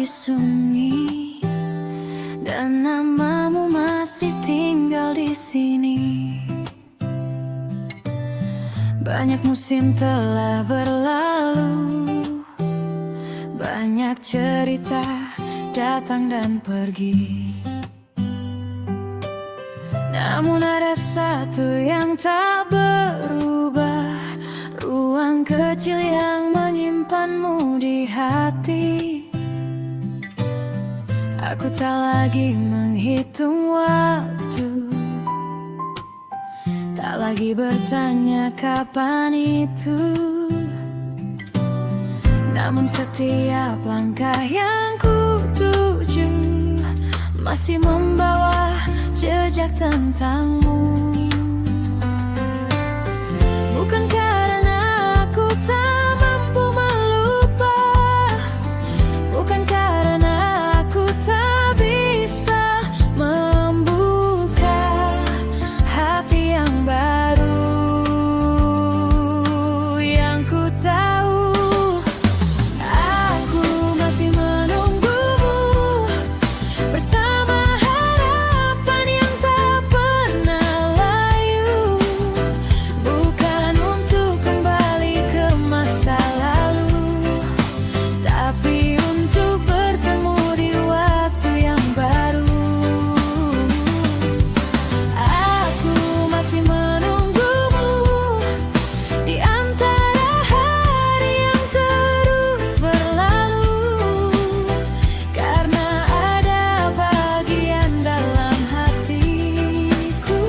sunyi dan namamu masih tinggal di sini. Banyak musim telah berlalu, banyak cerita datang dan pergi. Namun ada satu yang tak berubah, ruang kecil yang menyimpanmu di hati. Aku tak lagi menghitung waktu, tak lagi bertanya kapan itu. Namun setiap langkah yang ku tuju masih membawa jejak tentangmu. Bukan karena aku tak mampu melupa, bukan karena aku tak bisa membuka hati yang baru. Yang ku tahu, aku masih menunggumu bersama harapan yang tak pernah layu. Bukan untuk kembali ke masa lalu, tapi untuk bertemu di waktu yang baru. Aku masih menunggumu di antara hari yang terus berlalu, karena ada bagian dalam hatiku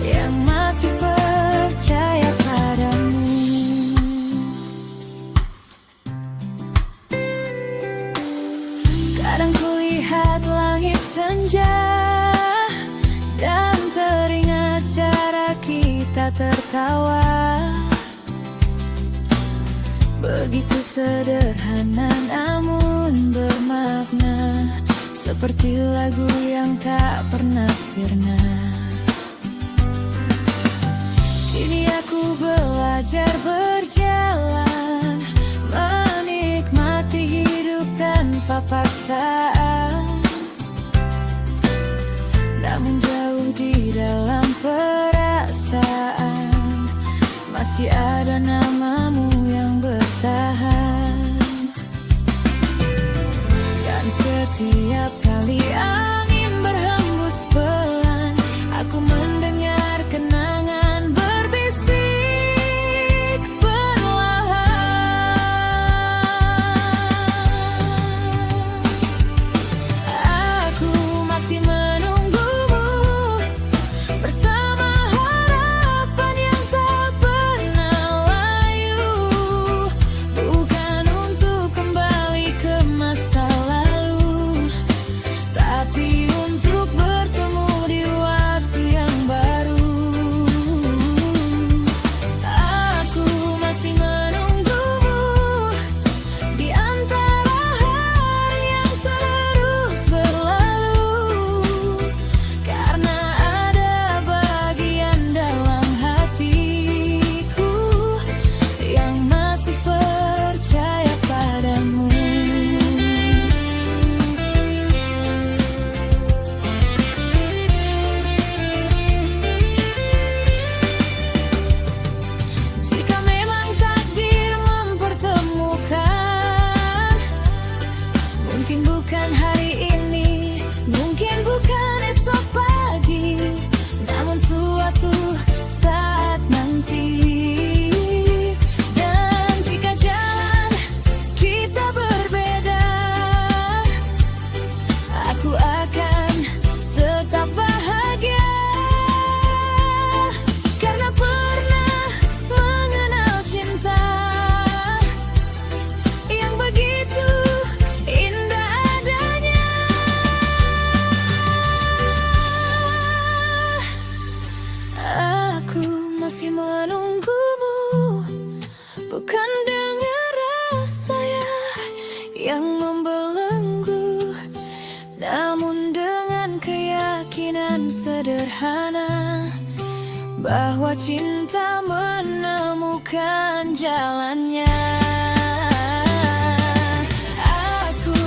yang masih percaya padamu. Kadang kulihat langit senja dan teringat cara kita tertawa. Begitu sederhana namun bermakna, seperti lagu yang tak pernah sirna. Kini aku belajar berjalan, menikmati hidup tanpa paksaan. Namun jauh di dalam perasaan masih ada namamu yang bertahan. Dan setiap kali angin berhembus pelan, aku mendengar kenangan berbisik perlahan. Aku masih menunggumu bersama harapan yang tak pernah layu. Bukan untuk kembali ke masa lalu, tapi untuk bertemu di waktu yang baru. Aku masih menunggumu di antara hari yang terus berlalu, karena ada bagian dalam hatiku yang masih percaya padamu. Jika memang takdir mempertemukan, mungkin bukan hari ini, mungkin bukan esok pagi, namun suatu saat nanti. Dan jika jalan kita berbeda, aku akan tetap bahagia, karena pernah mengenal cinta yang begitu indah adanya. Aku masih menunggumu, bukan dengan rasa yang membelenggu, namun dengan keyakinan sederhana bahwa cinta menemukan jalannya. Aku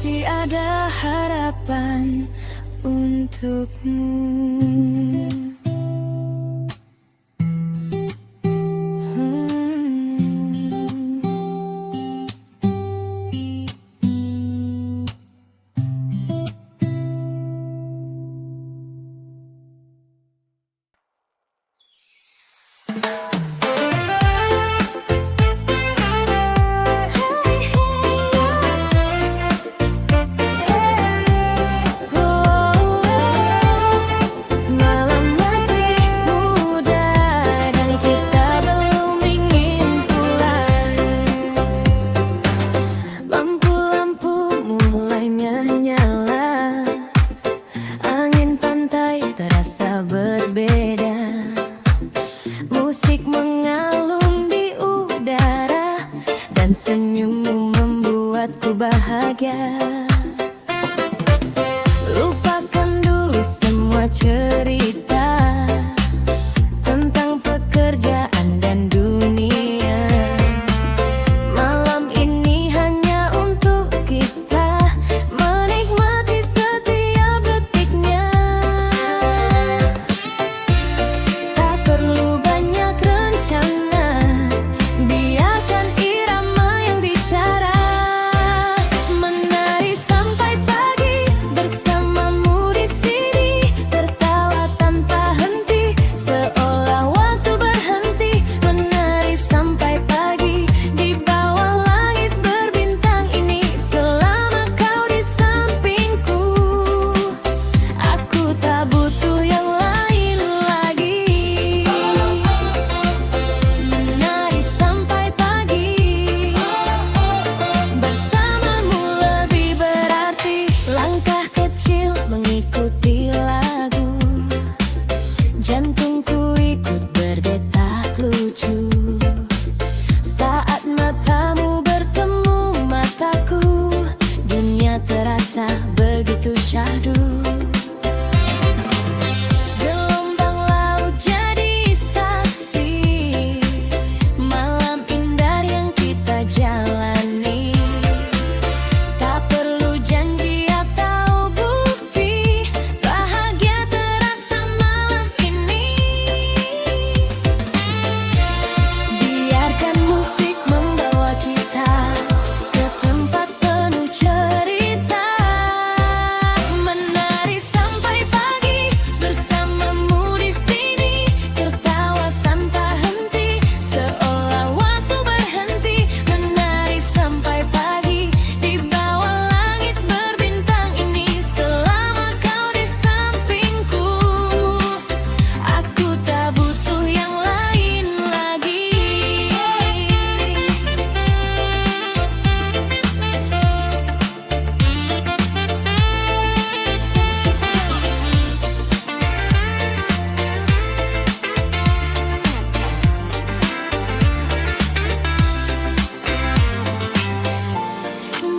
masih ada harapan untukmu. Senyummu membuatku bahagia. Lupakan dulu semua cerita tentang pekerjaan dan dunia. Malam ini hanya untuk kita menikmati setiap detiknya. Tak perlu banyak rencana, biarkan begitu syahdu. Gelombang laut jadi saksi malam indah yang kita jalani. Tak perlu janji atau bukti, bahagia terasa malam ini. Biarkan musik membawa kita ke tempat penuh cerita.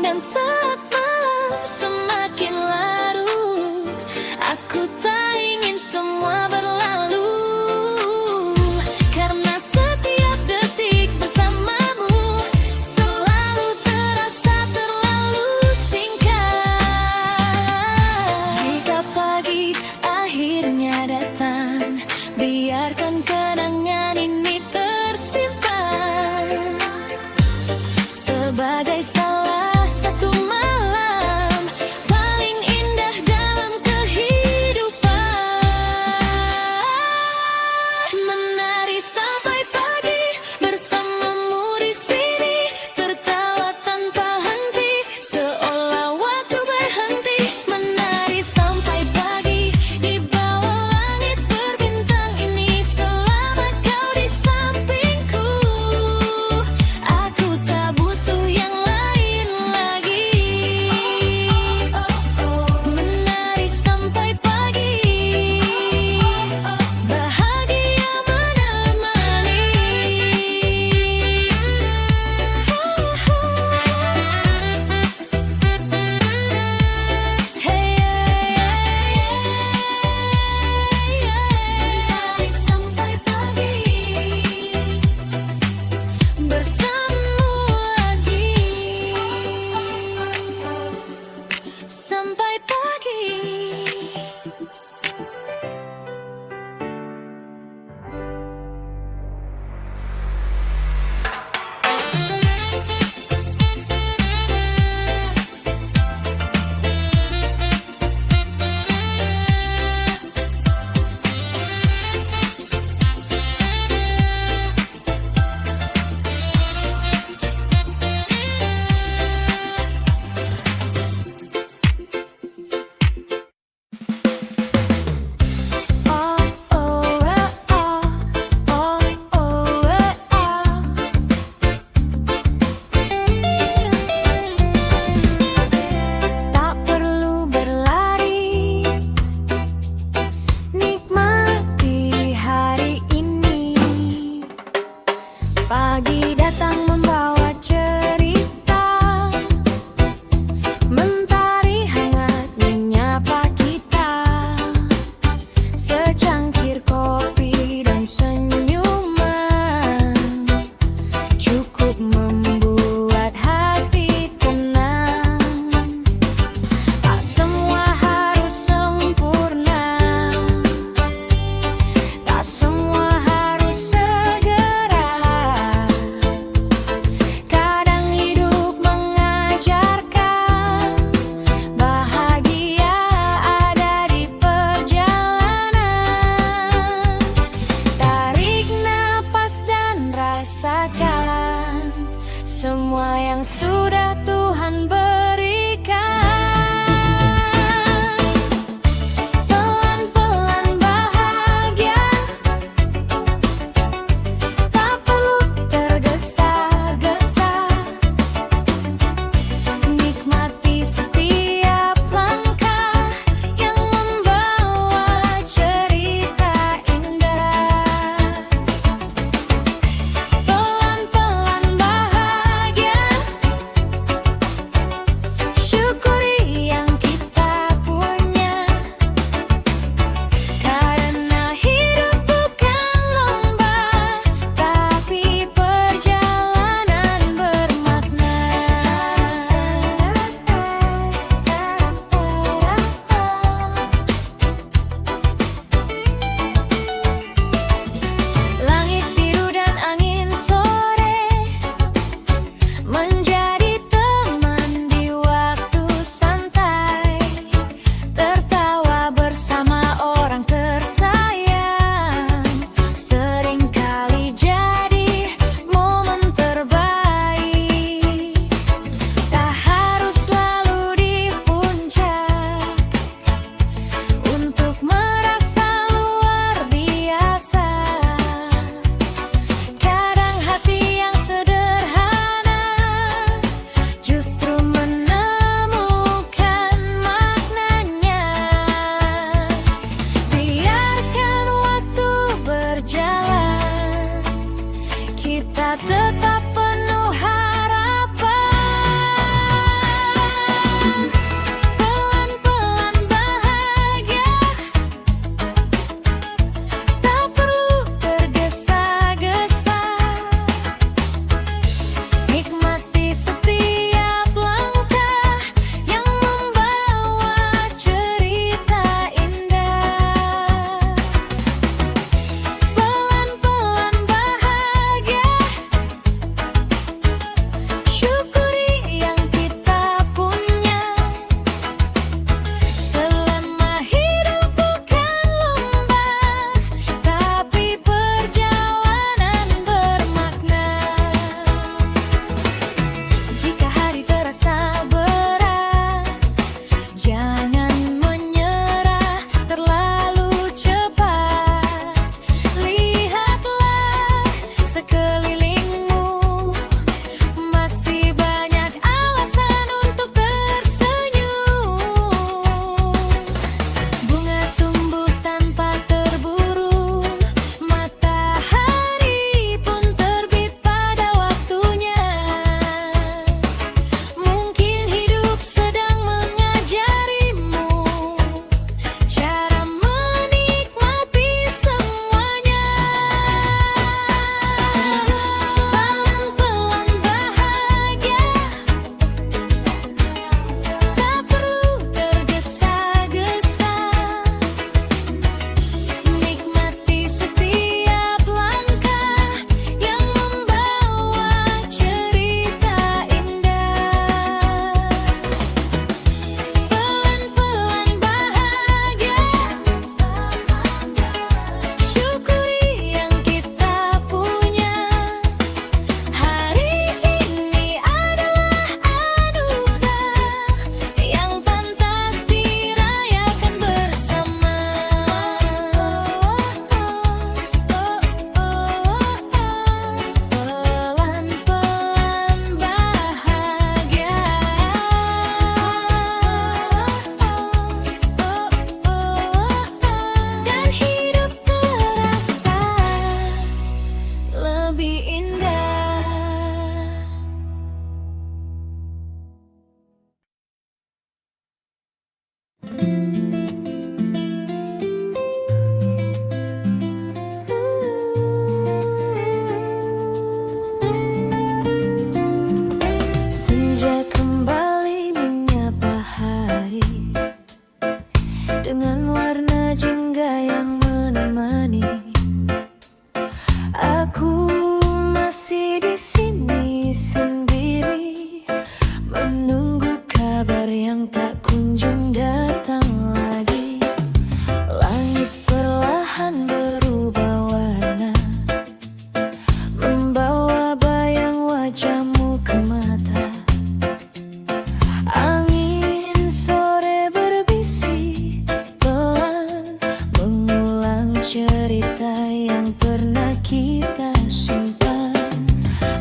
Dan saat malam semakin larut, aku tak ingin semua berlalu, karena setiap detik bersamamu selalu terasa terlalu singkat. Jika pagi akhirnya datang, biarkan kenangan ini tersimpan sebagai salah satu malam paling indah dalam kehidupan. Menari sampai pagi bersamamu di sini, tertawa tanpa henti seolah waktu berhenti. Menari sampai pagi di bawah langit berbintang ini, selama kau di sampingku. Aku tak butuh yang lain. yang pernah kita simpan.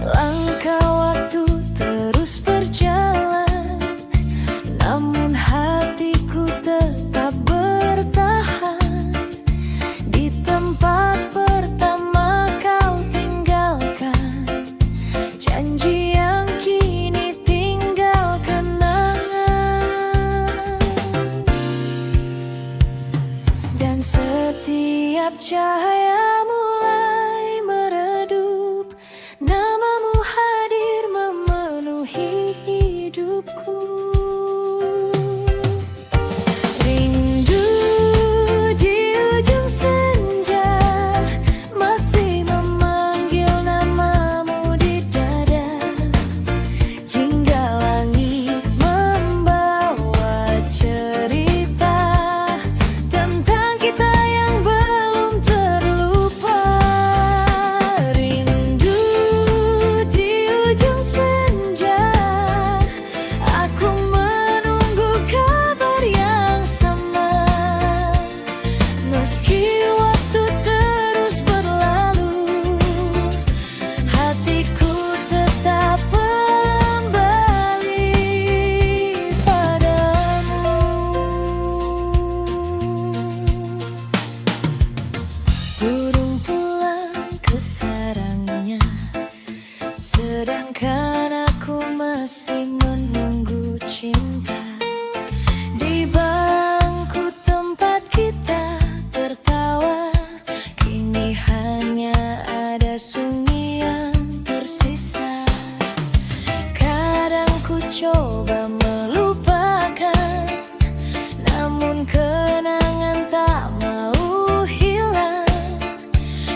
Langkah waktu terus berjalan, namun hatiku tetap bertahan. Di tempat pertama kau tinggalkan, janji yang kini tinggal kenangan. Dan setiap cahaya mulai meredup, namamu hadir memenuhi hidupku. Rindu di ujung senja masih memanggil namamu di dada. Jingga langit membawa cerita tentang kita yang belum terlupa. Rindu di ujung senja, aku menunggu kabar yang sama. Meski waktu terus berlalu, hatiku tetap kembali padamu. Burung pulang ke sarangnya, sedangkan aku masih menunggu cinta. Di bangku tempat kita tertawa, kini hanya ada sunyi yang tersisa. Kadang ku coba melupakan, namun kenangan tak mau hilang.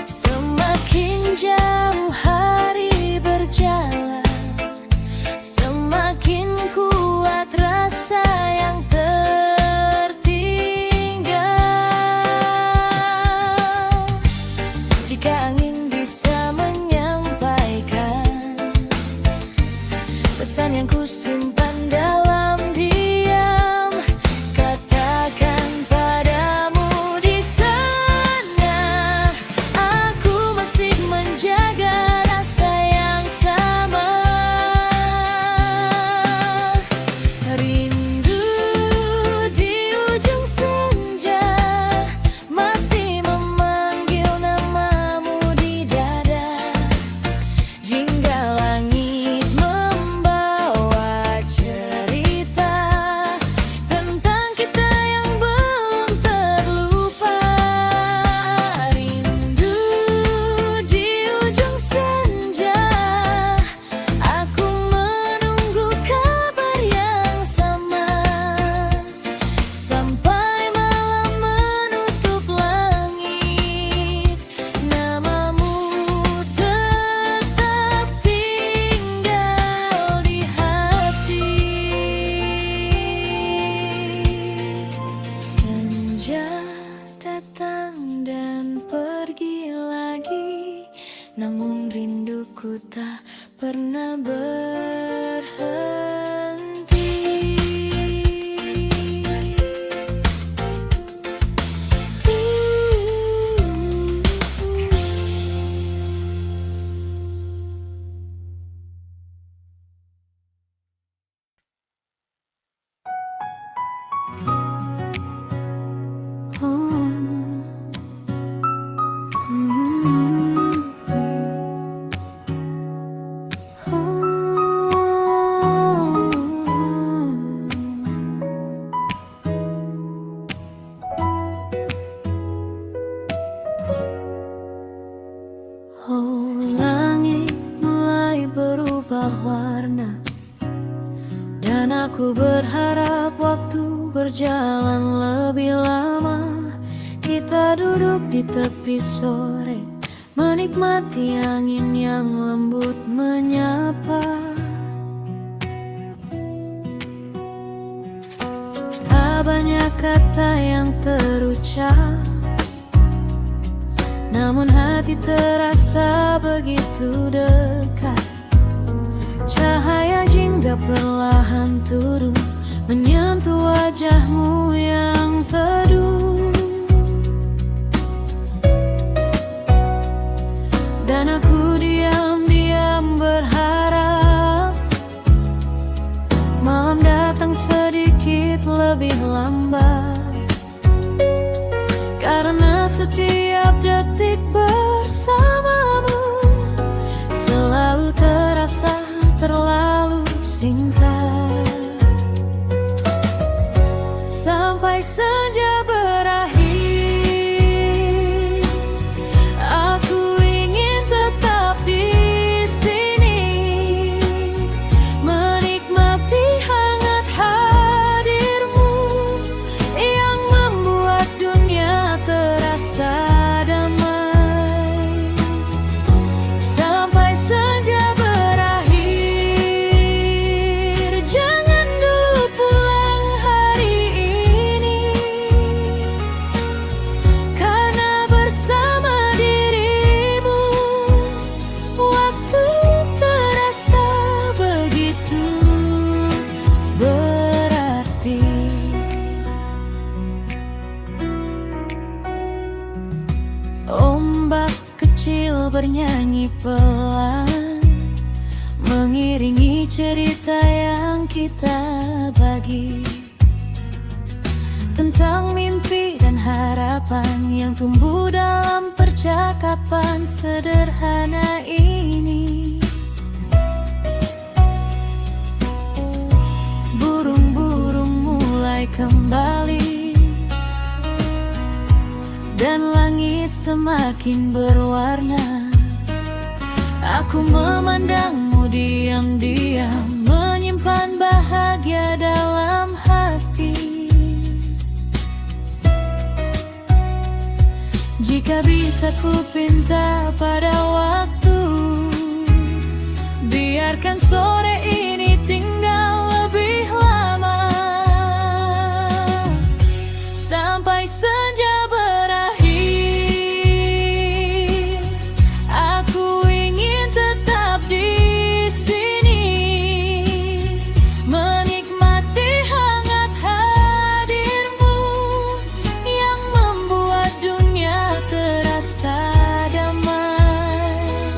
Semakin jauh hari berjalan, semakin kuat rasa yang tertinggal. Jika angin bisa menyampaikan pesan yang kusimpan dalam diam, katakan padamu di sana, aku masih menjaga rasa yang sama. Rindu di ujung senja masih memanggil namamu di dada. Jingga langit membawa cerita tentang kita yang belum terlupa. Rindu di ujung senja, aku menunggu kabar yang sama. Sampai malam menutup langit, namamu tetap tinggal di hati. Senja datang dan pergi lagi, namun rinduku tak pernah berhenti. Oh, langit mulai berubah warna, dan aku berharap waktu berjalan lebih lama. Kita duduk di tepi sore, menikmati angin yang lembut menyapa. Tak banyak kata yang terucap, namun hati terasa begitu dekat. Cahaya jingga perlahan turun, menyentuh wajahmu yang teduh. Dan aku diam-diam berharap malam datang sedikit lebih lambat, karena setiap detik bersamamu selalu terasa terlalu singkat. Sampai senja berakhir, aku ingin tetap di sini, menikmati hangat hadirmu yang membuat dunia terasa damai. Sampai senja berakhir, jangan dulu pulang hari ini, karena bersama dirimu waktu terasa begitu berarti. Ombak kecil bernyanyi pelan, mengiringi cerita yang kita bagi, tentang mimpi dan harapan yang tumbuh dalam percakapan sederhana ini. Burung-burung mulai kembali, dan langit semakin berwarna. Aku memandangmu diam-diam, menyimpan bahagia dalam hati. Jika bisa ku pinta pada waktu, biarkan sore ini tinggal lebih lama. Sampai senja berakhir, aku ingin tetap di sini, menikmati hangat hadirmu yang membuat dunia terasa damai.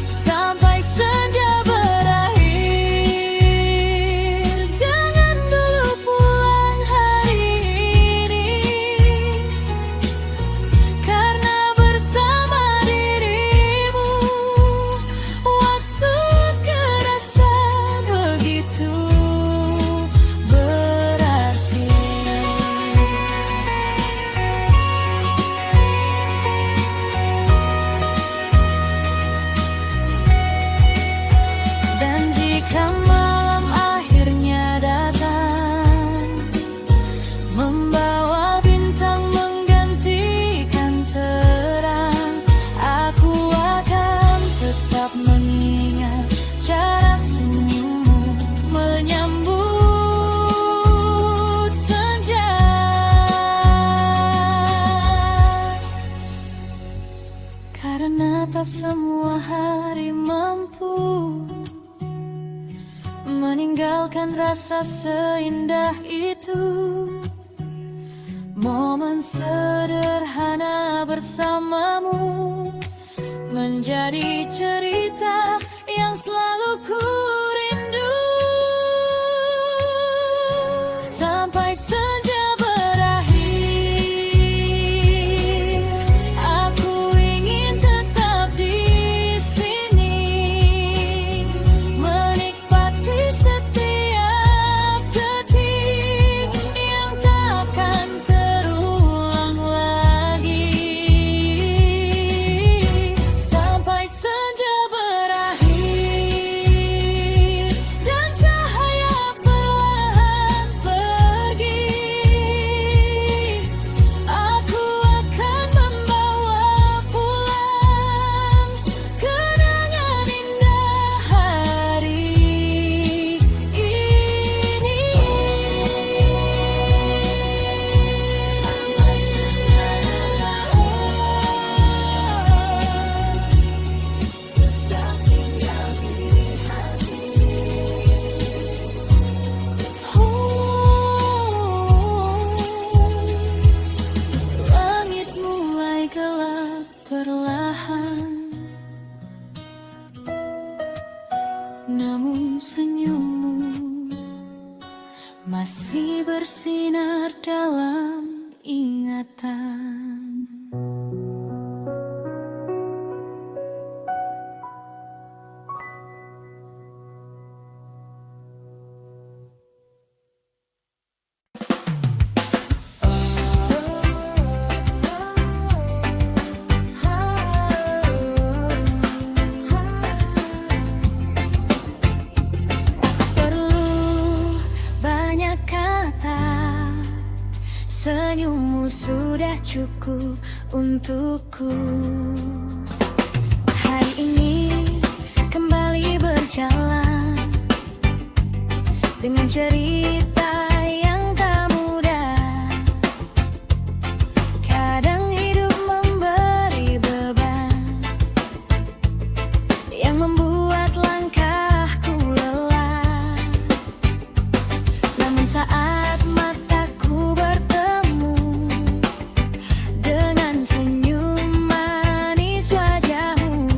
Sampai senja berakhir, jangan dulu pulang hari ini, karena bersama dirimu waktu terasa begitu berarti. Dan jika malam akhirnya datang, membawa bintang menggantikan terang, aku akan tetap mengingat cara senyummu menyambut senja. Karena tak semua hari mampu meninggalkan rasa seindah itu. Momen sederhana bersamamu menjadi cerita yang selalu ku rindu. Sampai senja berakhir, aku ingin tetap di sini, menikmati setiap detik yang takkan terulang lagi. Sampai senja berakhir, dan cahaya perlahan pergi, aku akan membawa pulang kenangan indah hari ini. Sampai senja tetap tinggal di hati. Langit mulai gelap perlahan, cukup untukku. Hari ini kembali berjalan dengan cerita yang tak mudah. Kadang hidup memberi beban yang membuat langkahku lelah. Namun saat mataku bertemu dengan senyum manis wajahmu,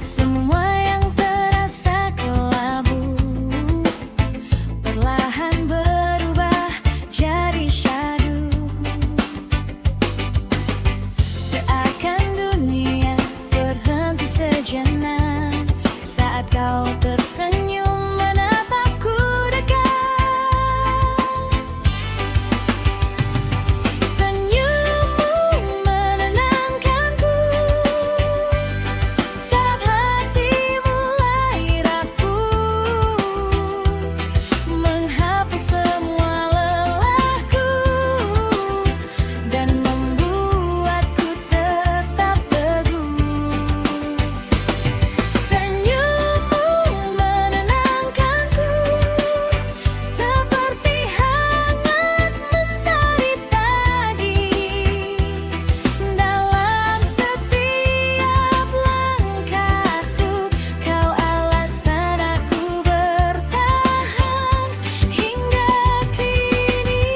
semua yang terasa kelabu perlahan berubah jadi syadu. Seakan dunia berhenti sejenak saat kau tersenyum menatapku dekat. Senyummu menenangkanku saat hati mulai rapuh, menghapus semua lelahku dan membuatku tetap teguh. Senyummu menenangkanku seperti hangat mentari pagi. Dalam setiap langkahku, kau alasan aku bertahan hingga kini.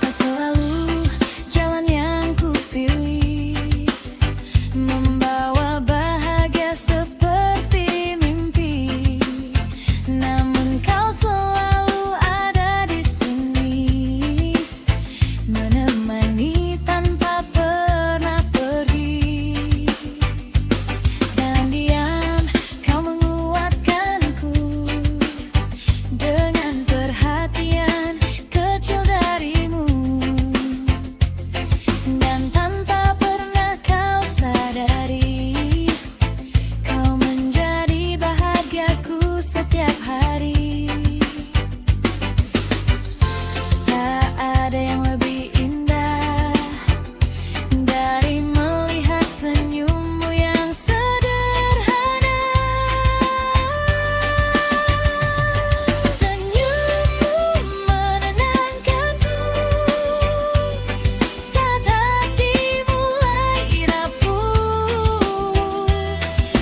Tak selalu jalan yang kupilih membawa bahagia seperti mimpi, namun kau selalu ada di sini, menemani tanpa pernah pergi. Dalam diam kau menguatkanku dengan perhatian kecil darimu, dan tanpa pernah kau sadari, kau menjadi bahagiaku setiap hari. Tak ada yang lebih indah dari melihat senyummu yang sederhana. Senyummu menenangkanku saat hati mulai rapuh,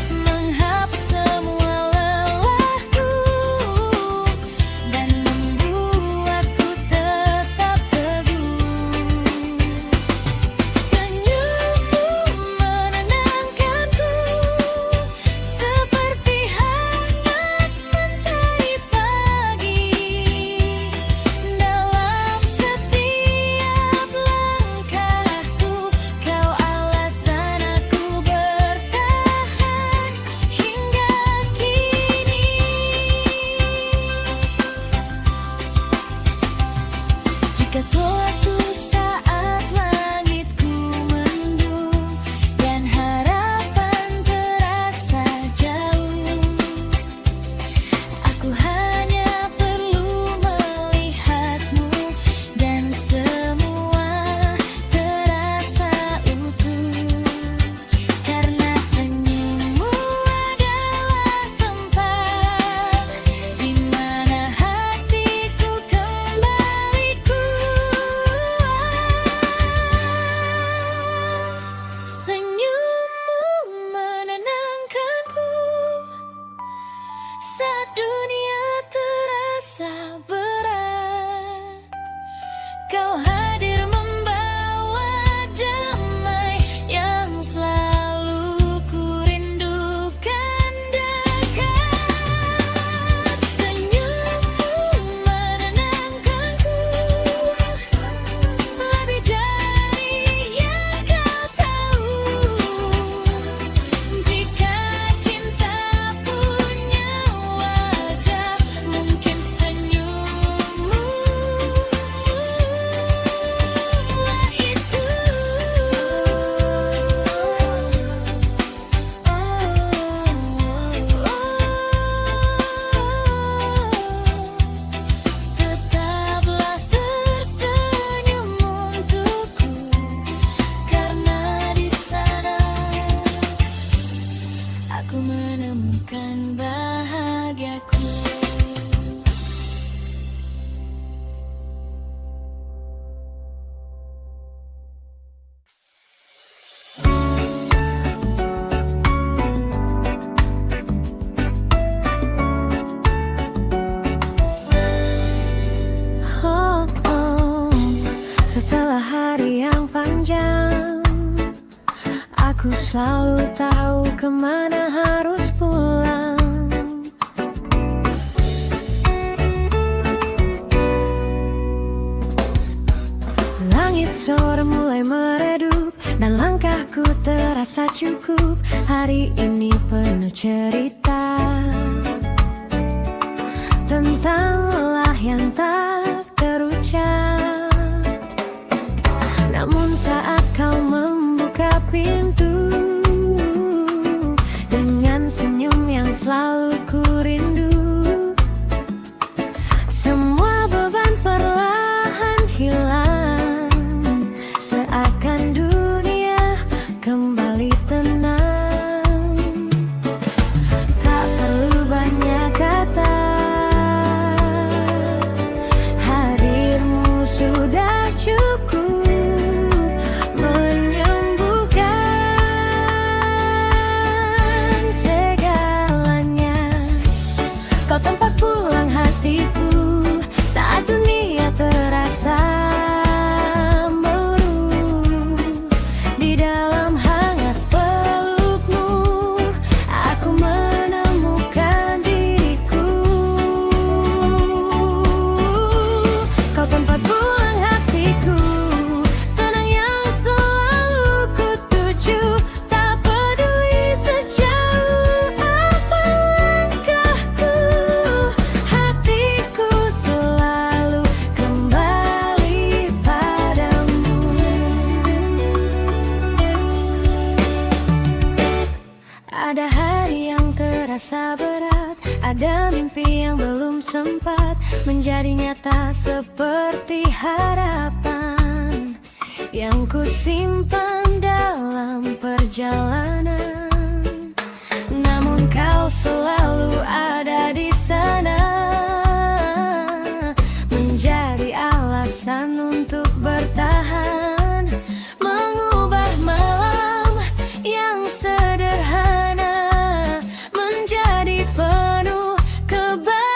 menghapus semua lelahku dan membuatku tetap teguh. Senyummu menenangkanku seperti hangat mentari pagi. Dalam setiap langkahku, kau alasan aku bertahan hingga kini. Jika suatu saat langitku mendung dan harapan terasa jauh, aku hanya perlu melihatmu dan semua terasa utuh. Karena senyummu adalah tempat di mana hatiku kembali kuat. Senyummu menenangkanku saat dunia terasa berat. Kau hadir membawa damai yang selalu ku rindukan dekat. Senyummu menenangkanku lebih dari yang kau tahu. Jika cinta punya wajah, mungkin senyummu Setelah hari yang panjang, aku selalu tahu kemana harus pulang. Langit sore mulai meredup dan langkahku terasa cukup. Hari ini penuh cerita tentang lelah yang tak terucap. Namun saat kau membuka pintu dengan senyum yang selalu ku rindu, semua beban perlahan hilang, seakan dunia kembali tenang. Tak perlu banyak kata, hadirmu sudah cukup menyembuhkan segalanya. Kau tempat pulang hatiku saat dunia terasa meluruh. Di dalam hangat pelukmu, aku menemukan diriku. Kau tempat pulang hatiku, tenang yang selalu ku tuju. Tak peduli sejauh apa langkahku, hatiku selalu kembali padamu. Ada hari yang terasa berat, ada mimpi yang belum sempat menjadi nyata seperti harapan yang ku simpan dalam perjalanan. Namun kau selalu ada di sana, menjadi alasan untuk bertahan, mengubah malam yang sederhana menjadi penuh kebahagiaan.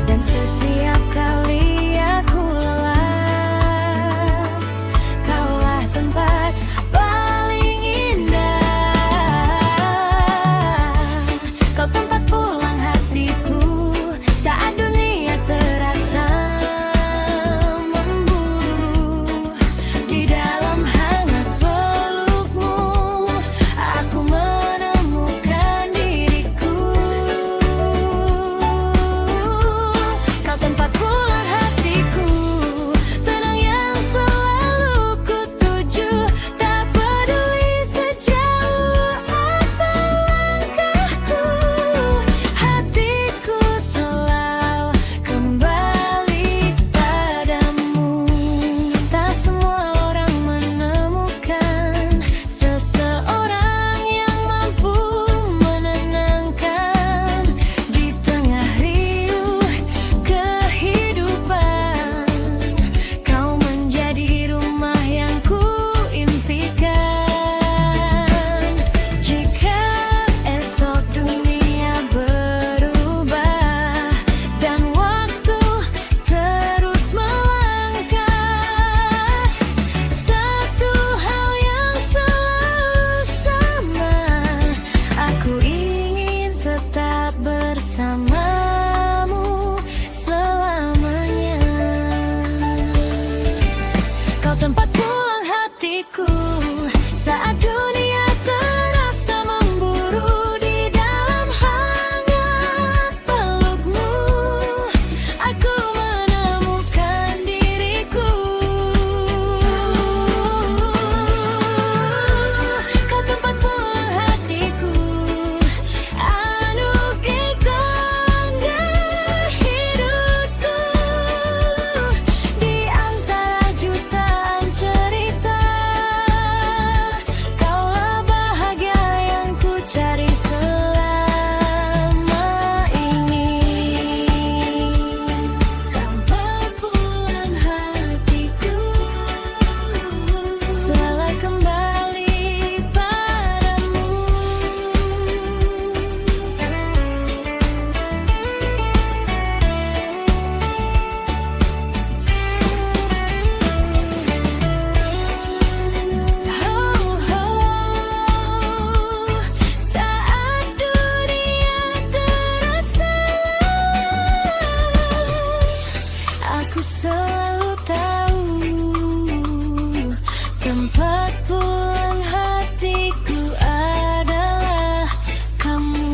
Dan setiap kali aku lelah, kaulah tempat paling indah. Kau tempat pulang hatiku saat dunia terasa selalu tahu tempat pulang hatiku adalah kamu.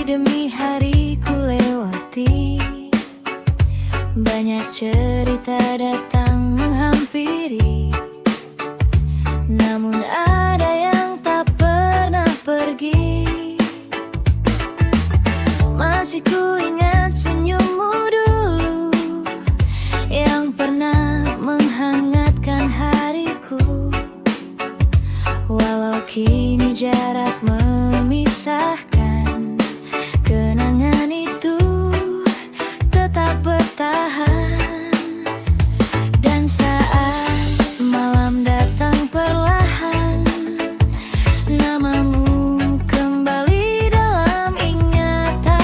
Demi hari ku lewati, banyak cerita datang menghampiri, namun ada yang tak pernah pergi. Masih ku ingat senyummu dulu yang pernah menghangatkan hariku. Walau kini jarak memisahkan, kenangan itu tetap bertahan. Dan saat malam datang perlahan, namamu kembali dalam ingatan.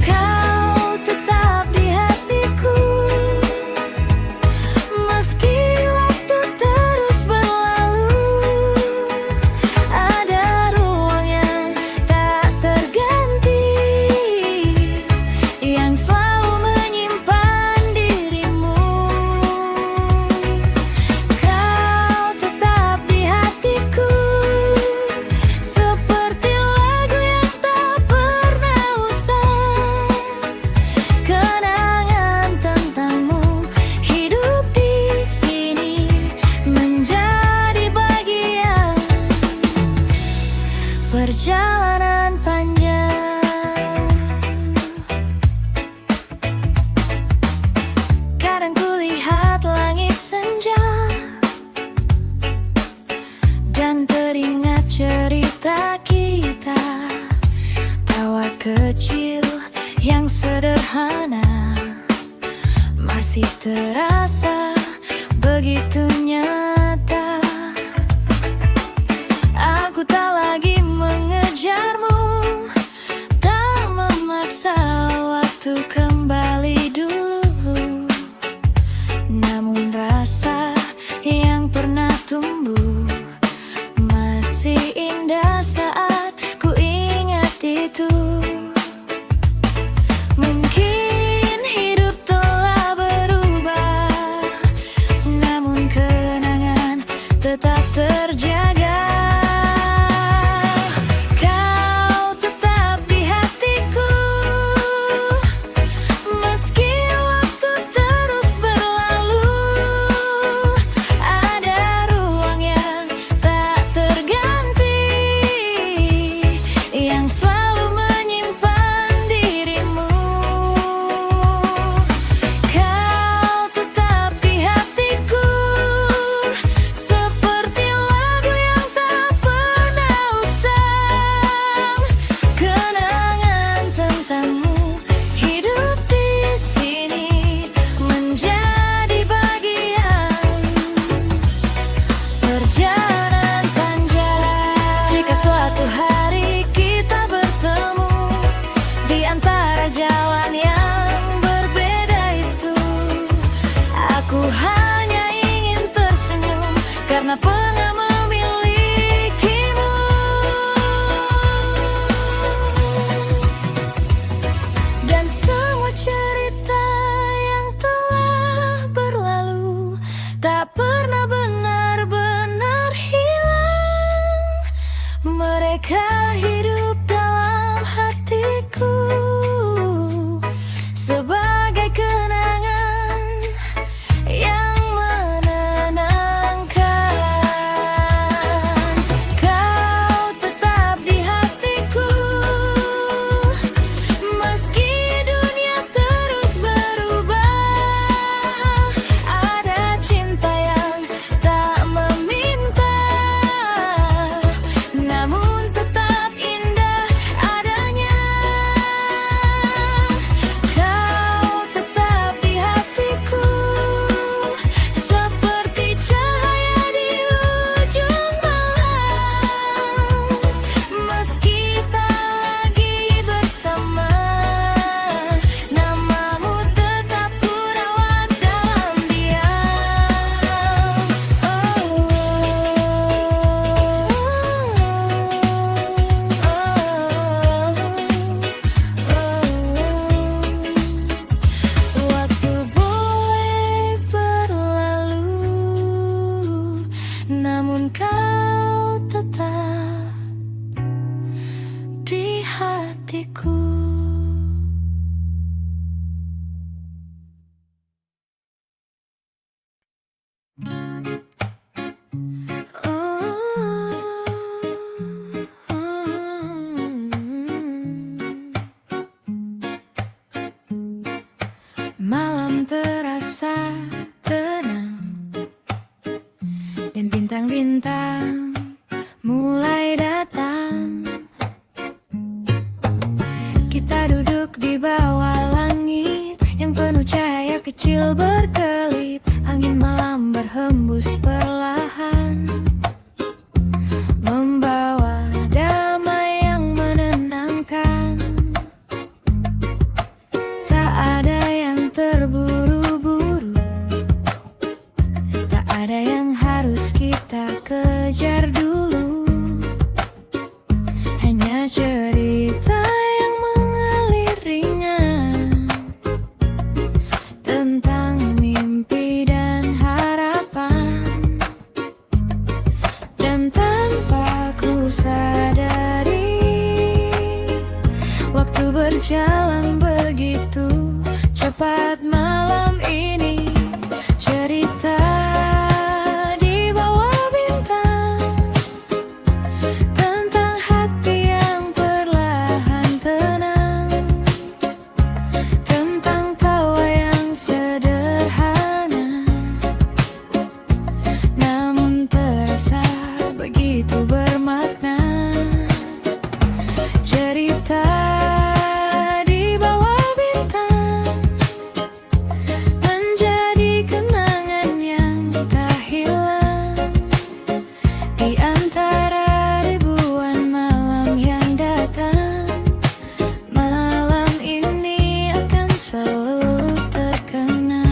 Kau tetap di hatiku, meski waktu terus berlalu. Ada ruang yang tak terganti, yang selalu menyimpan dirimu. Kau tetap di hatiku, seperti lagu yang tak pernah usang. Kenangan tentangmu hidup di sini, menjadi bagian perjalanan panjang. Kadang kulihat langit senja dan teringat cerita kita, tawa kecil yang sederhana masih terasa begitu nyata. Aku tak lagi mengejarmu, tak memaksa waktu kembali dulu. Namun rasa yang pernah tumbuh masih indah saat ku ingat itu. Mungkin hidup telah berubah, namun kenangan tetap terjaga. Kau tetap di hatiku, meski waktu terus berlalu. Ada ruang yang tak terganti, yang selalu menyimpan dirimu. Kau tetap di hatiku, seperti lagu yang tak pernah usang. Kenangan tentangmu hidup di sini, menjadi bagian perjalanan panjang. Jika suatu hari kita bertemu di antara jalan yang berbeda itu, aku hanya ingin tersenyum karena pernah memilikimu. Dan semua cerita yang telah berlalu tak pernah benar-benar hilang. Mereka hidup dalam hatiku sebagai kenangan yang menenangkan. namun kau tetap di hatiku. Malam terasa tenang dan bintang-bintang mulai datang. Kita duduk di bawah langit yang penuh cahaya kecil berkelip. Angin malam berhembus perlahan, membawa damai yang menenangkan. Tak ada yang terburu-buru, tak ada yang harus kita kejar dulu. Hanya cerita yang mengalir ringan tentang mimpi dan harapan. Dan tanpa ku sadari, waktu berjalan begitu cepat malam ini. Cerita di bawah bintang tentang hati yang perlahan tenang, tentang tawa yang sederhana namun terasa begitu bermakna. Cerita di bawah bintang menjadi kenangan yang tak hilang di antara ribuan malam yang datang. Malam ini akan selalu terkenang.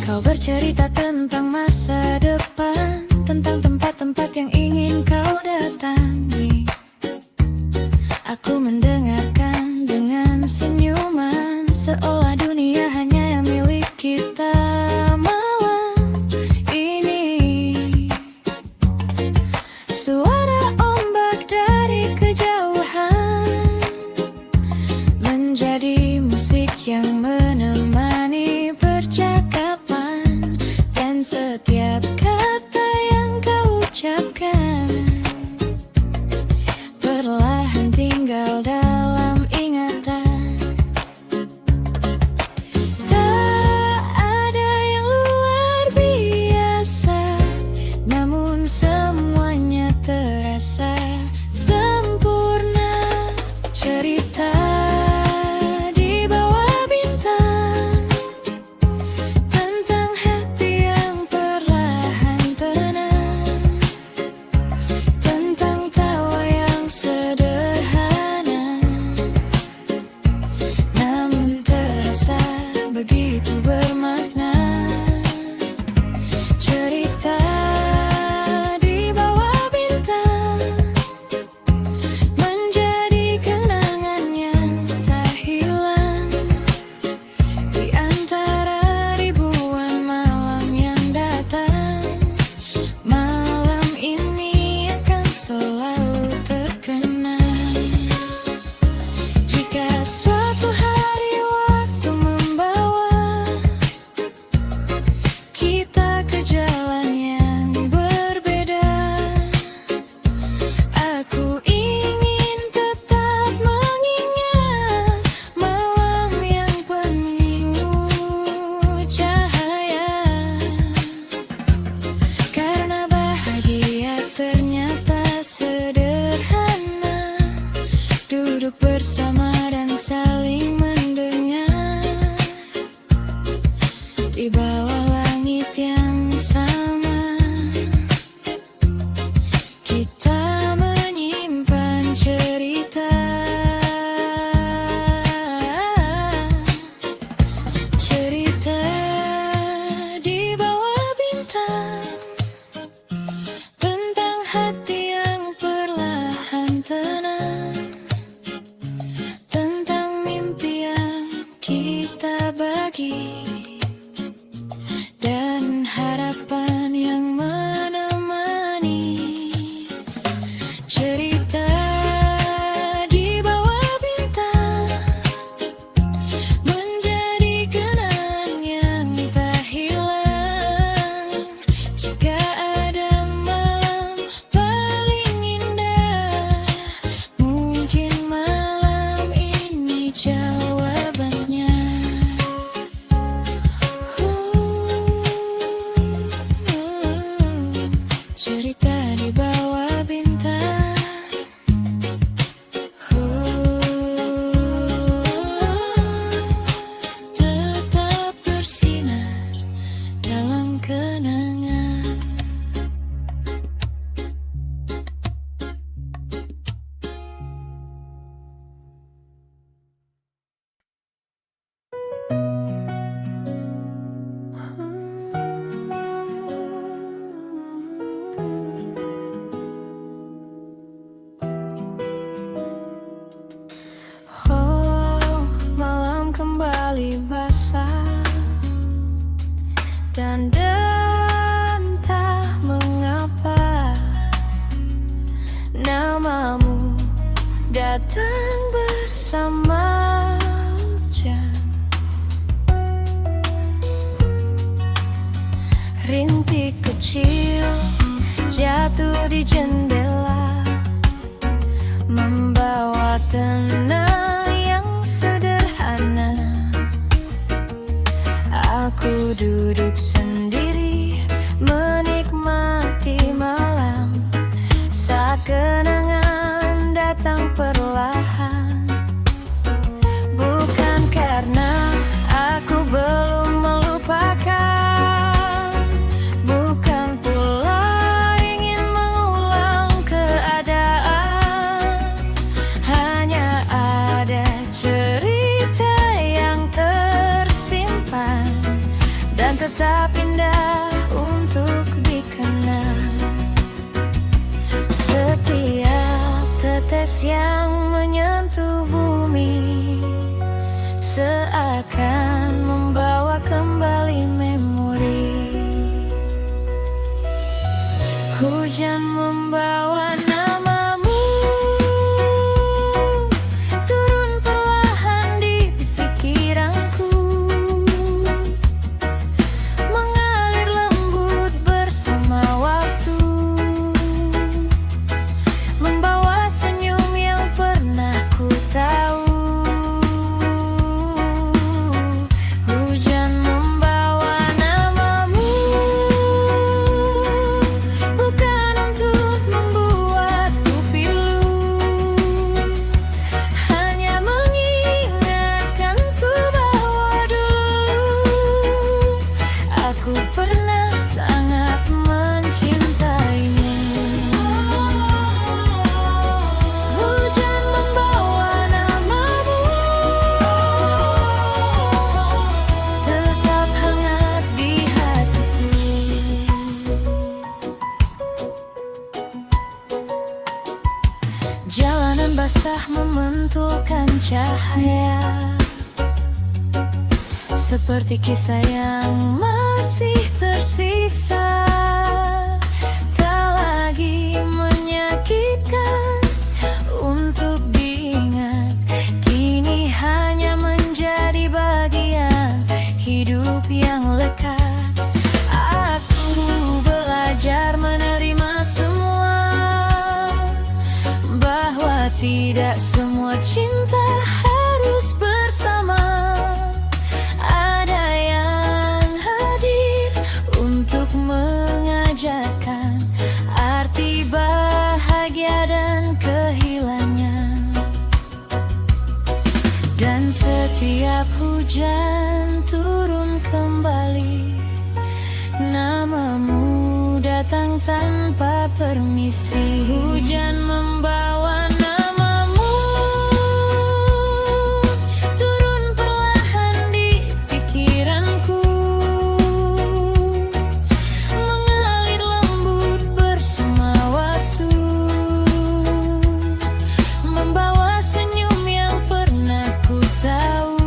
Kau bercerita tentang masa depan, tentang tempat-tempat yang ingin kau datangi. Aku mendengarkan dengan senyuman, seolah dunia hanya yang milik kita malam ini. Suara ombak dari kejauhan menjadi musik yang menemani percakapan. Dan setiap kata yang kau ucapkan perlahan tinggal dalam ingatan. Tak ada yang luar biasa, namun semuanya terasa sempurna. Cerita di bawah bintang tentang hati yang perlahan tenang, tentang tawa yang sederhana namun terasa begitu bermakna. Cerita di bawah bintang menjadi kenangan berbagi dan harapan yang menemani cerita di bawah bintang menjadi kenangan yang tak hilang. Jika ada malam paling indah, mungkin malam ini jawabannya. Cerita di bawah bintang. Tetap bersinar dalam kenangan. Oh, malam kembali basah dan entah mengapa namamu datang bersama hujan. Rintik kecil jatuh di jendela, membawa tenang yang sederhana. Aku duduk sendiri menikmati malam saat kenangan datang perlahan. Bukan karena aku belum melupakan, bukan pula ingin mengulang keadaan. Hanya ada cerita yang tersimpan dan tetap indah untuk dikenang. Setiap tetes yang menyentuh bumi seakan membawa kembali memori. Hujan membawa namamu turun perlahan di pikiranku, mengalir lembut bersama waktu, membawa senyum yang pernah ku tahu. Hujan membawa namamu bukan untuk membuatku pilu, hanya mengingatkanku bahwa dulu aku pernah sangat mencintaimu. Hujan membawa namamu tetap hangat di hatiku. Jalanan basah memantulkan cahaya, seperti kisah yang masih tersisa. Tak lagi menyakitkan untuk diingat, kini hanya menjadi bagian hidup yang lekat. Aku belajar menerima semua, bahwa tidak semua cinta harus bersama. Ada yang hadir untuk mengajarkan arti bahagia dan kehilangan. Dan setiap hujan turun kembali, namamu datang tanpa permisi. Hujan membawa namamu turun perlahan di pikiranku, mengalir lembut bersama waktu, membawa senyum yang pernah ku tahu.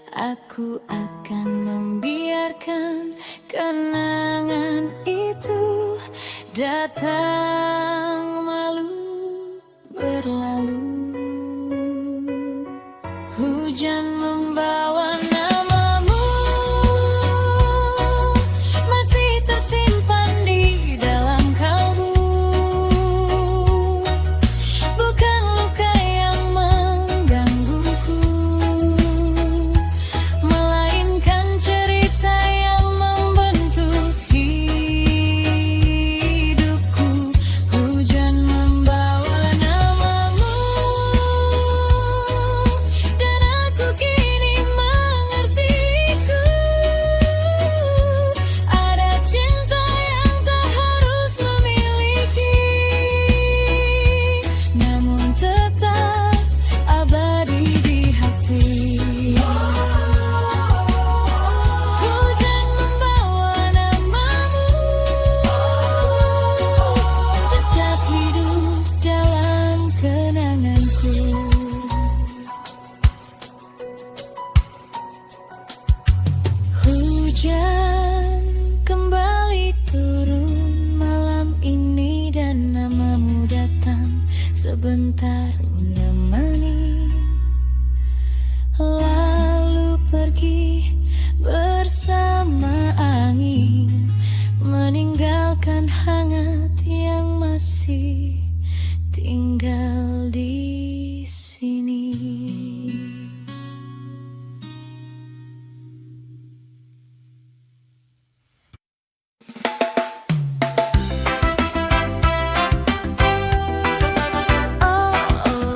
Aku akan membiarkan kenangan itu datang lalu berlalu. Hujan membawa namamu, masih tersimpan di dalam kalbu. Bukan luka yang menggangguku, melainkan cerita yang membentuk hidupku. Hujan membawa namamu, dan aku kini mengerti itu. Ada cinta yang tak harus memiliki, namun tetap abadi di hati. Hujan membawa namamu, tetap hidup dalam kenanganku. Hujan kembali turun malam ini, dan namamu datang sebentar menemani, lalu pergi bersama angin, meninggalkan hangat yang masih tinggal di sini. Oh, oh,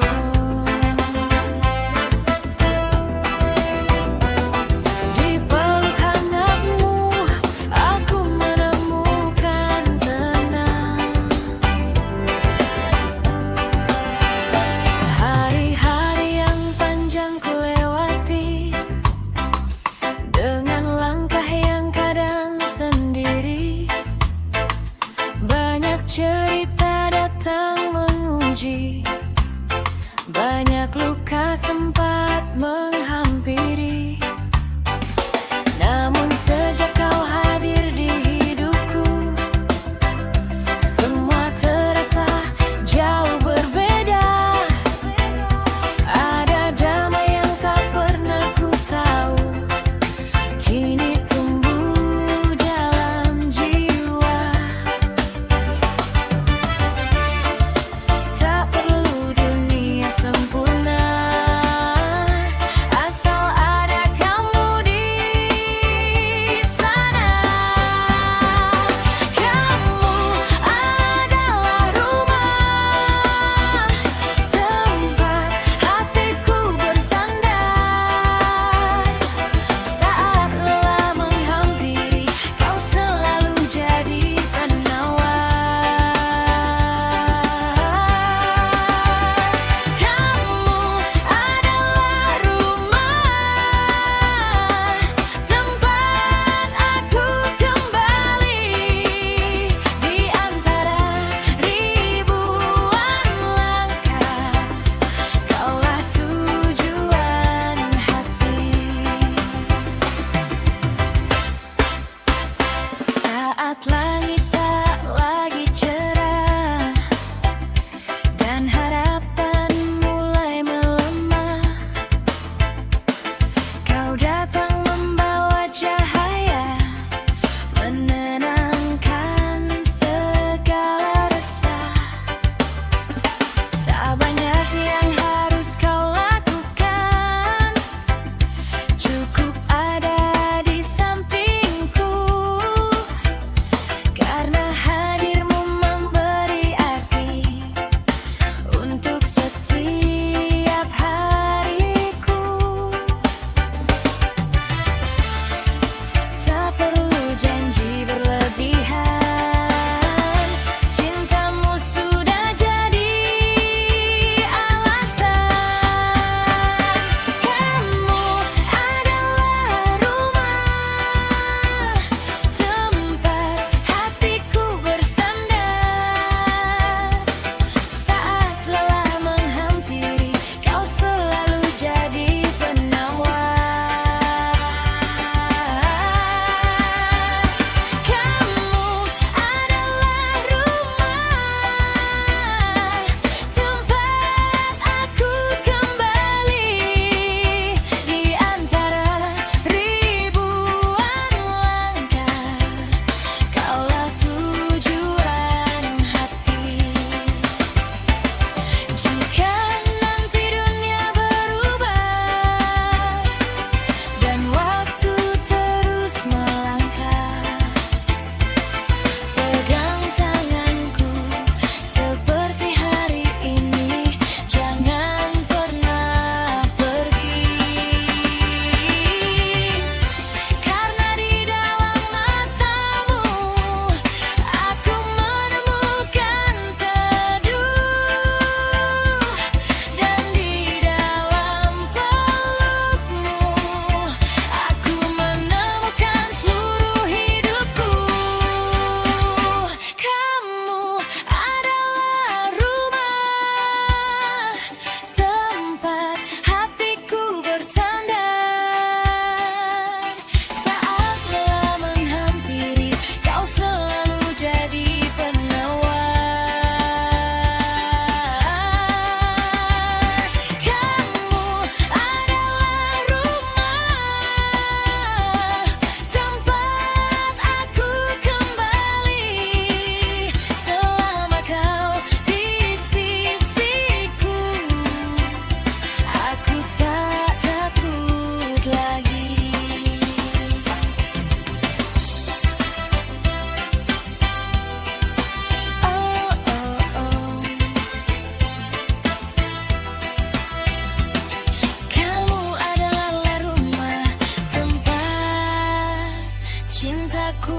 aku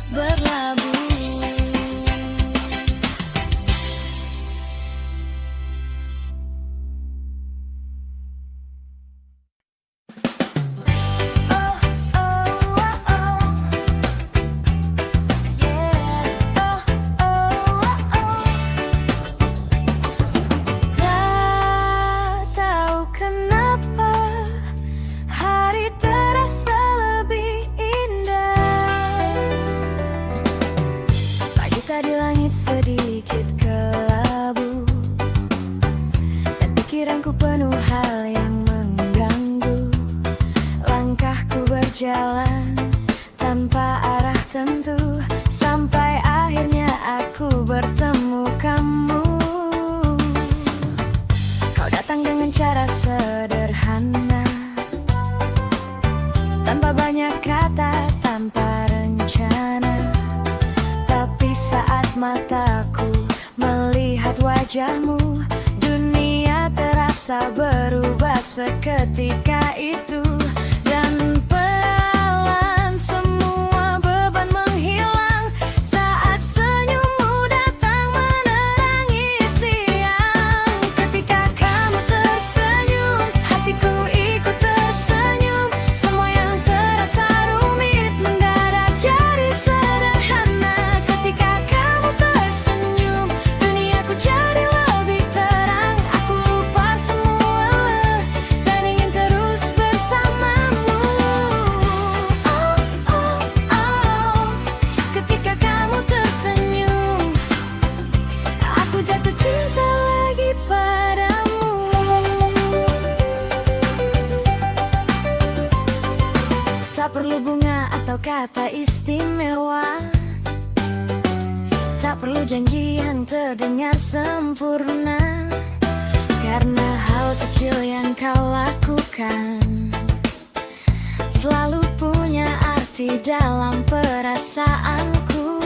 berlabuh. Di langit sedikit kelabu, dan pikiranku penuh hal yang mengganggu. Langkahku berjalan tanpa arah tentu, sampai akhirnya aku bertemu kamu. Kau datang dengan cara sederhana, tanpa banyak kata, tanpa rencana. Saat mataku melihat wajahmu, dunia terasa berubah seketika itu. Dan pelan semua beban menghilang saat senyummu datang menerangi siang. Ketika kamu tersenyum, hatiku ikut tersenyum. Semua yang terasa rumit mendadak jadi sederhana. Tak perlu bunga atau kata istimewa, tak perlu janji yang terdengar sempurna, karena hal kecil yang kau lakukan selalu punya arti dalam perasaanku.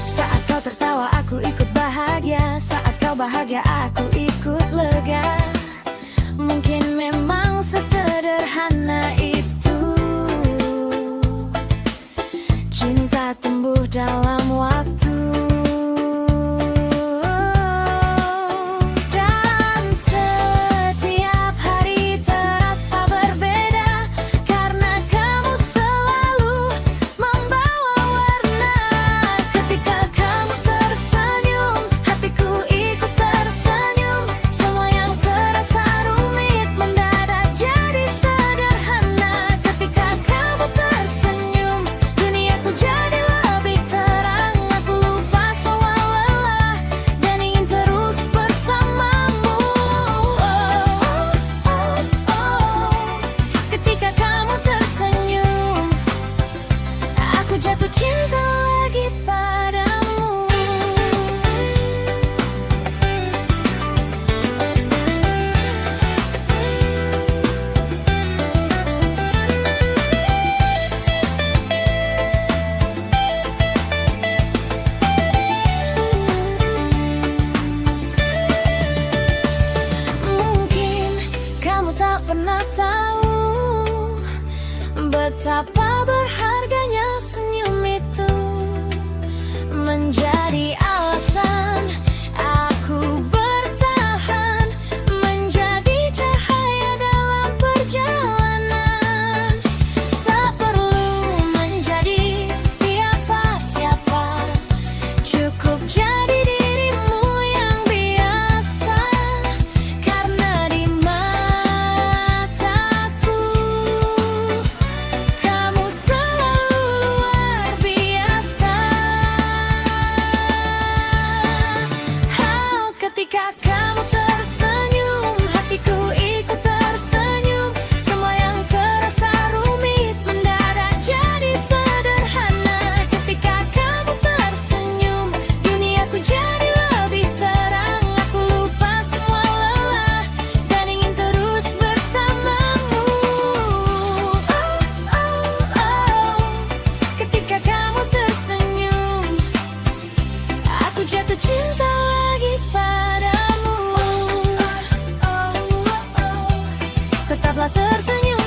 Saat kau tertawa aku ikut bahagia, saat kau bahagia aku ikut lega. Mungkin memang sesederhana itu. Cinta tumbuh dalam waktu, dan setiap hari terasa berbeda, karena kamu selalu membawa warna. Ketika kamu tersenyum, hatiku ikut tersenyum. Semua yang terasa rumit mendadak jadi sederhana. Ketika kamu tersenyum, duniaku jadi lebih terang. Aku lupa soal lelah dan ingin terus bersamamu. Ketika kamu tersenyum, aku jatuh cinta lagi padamu. Mungkin kamu tak pernah tahu betapa berharganya senyum itu, menjadi alasan aku bertahan, menjadi cahaya dalam perjalanan. Tak perlu menjadi siapa-siapa, cukup jadi dirimu yang biasa, karena di mataku kamu selalu luar biasa. Ketika kamu tersenyum, hatiku ikut tersenyum. Semua yang terasa rumit mendadak jadi sederhana. Ketika kamu tersenyum, duniaku jadi lebih terang. Aku lupa semua lelah dan ingin terus bersamamu. Ketika kamu tersenyum, aku jatuh cinta lagi padamu. Tetaplah tersenyum.